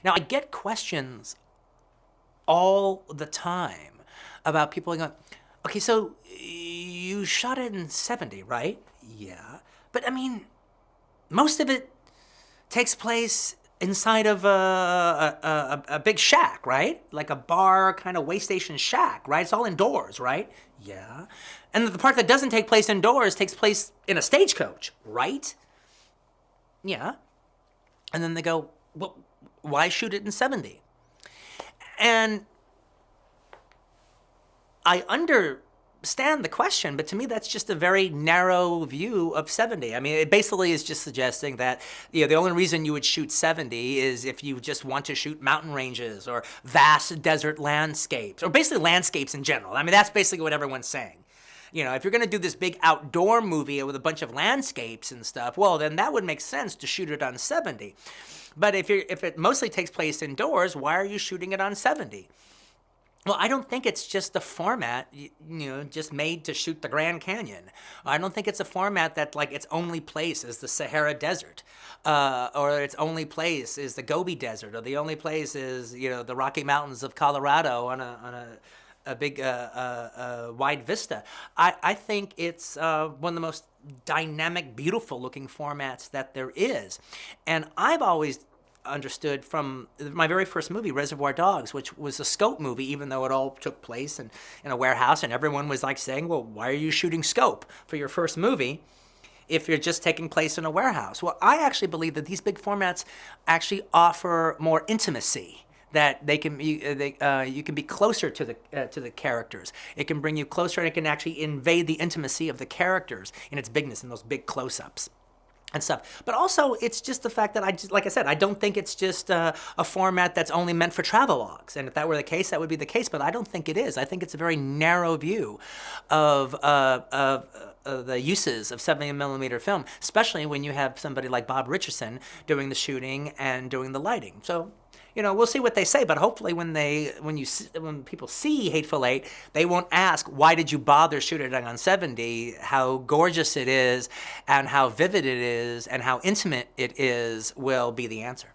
Now, I get questions all the time about people going, okay, so you shot it in 70, right? Yeah. But I mean, most of it takes place inside of a big shack, right? Like a bar kind of way station shack, right? It's all indoors, right? Yeah. And the part that doesn't take place indoors takes place in a stagecoach, right? Yeah. And then they go, well, why shoot it in 70? And I understand the question, but to me, that's just a very narrow view of 70. I mean, it basically is just suggesting that, the only reason you would shoot 70 is if you just want to shoot mountain ranges or vast desert landscapes, or basically landscapes in general. I mean, that's basically what everyone's saying. If you're going to do this big outdoor movie with a bunch of landscapes and stuff, well, then that would make sense to shoot it on 70. But if it mostly takes place indoors, why are you shooting it on 70? Well, I don't think it's just a format, just made to shoot the Grand Canyon. I don't think it's a format that, like, its only place is the Sahara Desert, or its only place is the Gobi Desert, or the only place is, the Rocky Mountains of Colorado on a big wide vista. I think it's one of the most dynamic, beautiful looking formats that there is. And I've always understood from my very first movie, Reservoir Dogs, which was a scope movie, even though it all took place in a warehouse, and everyone was like saying, well, why are you shooting scope for your first movie if you're just taking place in a warehouse? Well, I actually believe that these big formats actually offer more intimacy, that you can be closer to the characters. It can bring you closer, and it can actually invade the intimacy of the characters in its bigness in those big close-ups and stuff. But also, it's just the fact that like I said, I don't think it's just a format that's only meant for travelogues. And if that were the case, that would be the case. But I don't think it is. I think it's a very narrow view of the uses of 70 millimeter film, especially when you have somebody like Bob Richardson doing the shooting and doing the lighting. So, we'll see what they say, but hopefully when people see Hateful Eight, they won't ask, why did you bother shooting it on 70? How gorgeous it is, and how vivid it is, and how intimate it is will be the answer.